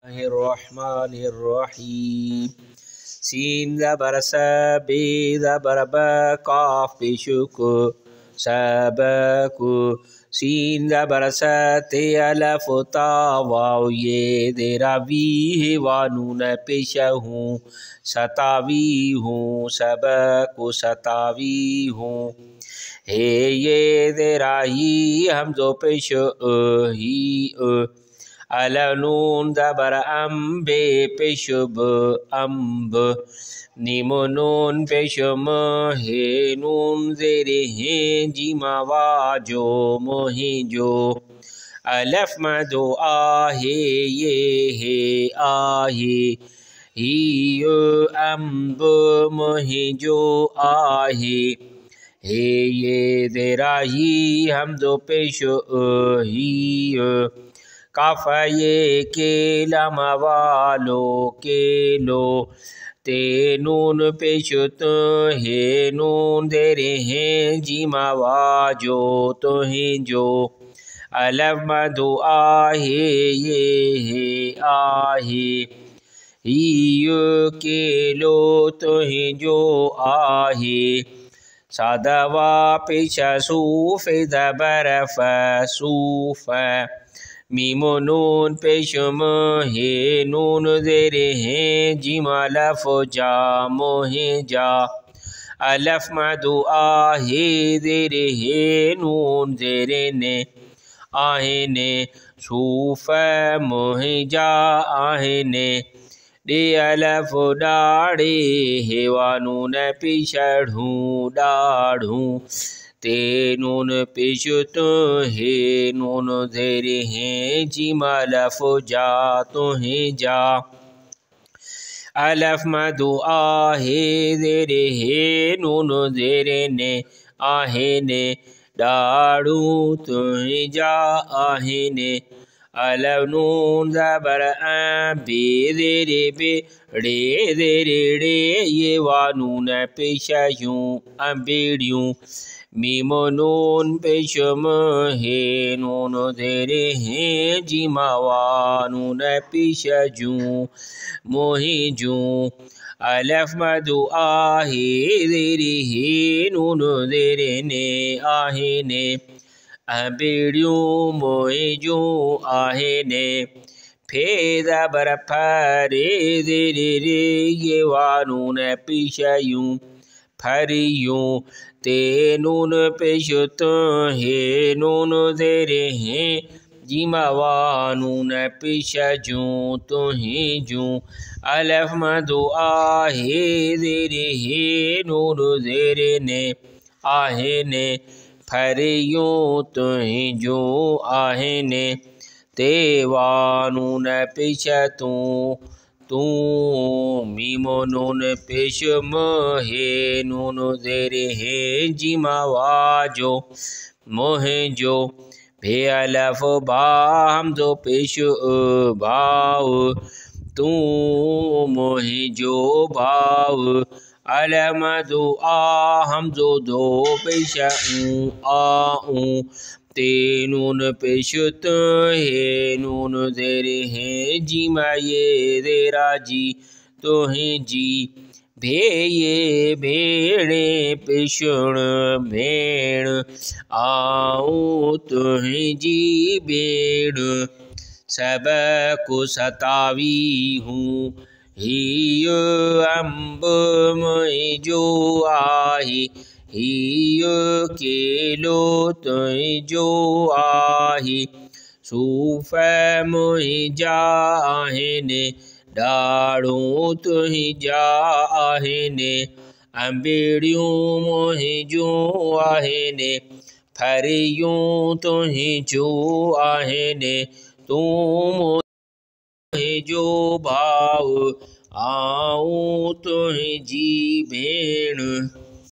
Bismillahirrahmanirrahim. Sin zabar sa, be zabar ba, kaf bishuku, sabaku. Sin zabar sa, te alaf ta waw ye dera vi wa nun pesha हूँ सतावी हूँ सबको सतावी हूँ हे ये दरा ही हम जो पेश ही अलनून दबर अम्बे पेशुब अम्ब नीमो नून पेशुम हे नून जेरे हैं जिमा वाजो मोहिजो अलफ मदो आहे ये आहे ही अम्ब मोहिजो आहे हे ये देरा ही हम दो पेशो ही काफा ये के लमा वालो के लो ते नून पेशुत हे नून देरे हैं जिमा वाजो तो ही जो अलफ मधु आहे ये आहे ही के लो तो ही जो आहे सादवा पेशा सूफ दबर सूफ मीमो नून पेशुम हे नून जेरे हैं जिमा लफ जा मोहे जा अलफ मधु आहे जेरे हे नून जेरे ने आहे ने सूफ मोहे जा आहे ने डे अलफ डाड़े हेवा नून पिछड़ू डाढ़ू ते नून पिछुत हे नून धेरे हैं जिमा लफ जा तुहे जा अलफ मधु आहे धेरे हे नून धेरे ने आहे ने डाड़ू तुहे जा आहे ने अलफ नून ज़बर बे देरे बे रे देरे रे ये वा नून पेशा यूं अम्बेड़ियों मीमो नून पेशुम हे नून देरे हैं जिमा वा नून पेशा जूं मोहि जूं अलफ मधु आहे देरे हे नून देरे ने आहे ने अम्बेड़ियों मोहि जूं आहे ने फे ज़बर फरे देरे रे ये वा नून पेशा यूं फरियूं ते नून पेशुत हे नून देरे हैं जिमा वा नून पेशा जूं तुहे जूं अलफ मधु आहे देरे हे नून देरे ने आहे ने फरियूं तुहे जूं आहे ने ते वा नून पेशा तूं तू मीमो नून पेशुम हे नून देरे हे जिमा वाजो मोहे जो भे अलफ बा हम जो पेशु भाव तू मोहे जो भाव अलफ मधु आ हम जो दो पेशा आऊं ते नून पेशुत हे नून देरे हैं जिमा ये देरा जी तोहे जी भे ये भेड़े पेशुण भेड़ आऊं तोहे जी भेड़ सबको सतावी हूँ ही अम्ब में जो आही ही के लो तुई जो आही सूफ मोहि जा आहे ने डाड़ू तुहि जा आहे ने अम्बेड़ियों मोहि जो आहे ने फरियूं तुहि जो आहे ने तू मोहि जो भाव आऊं तुहि जी भेण।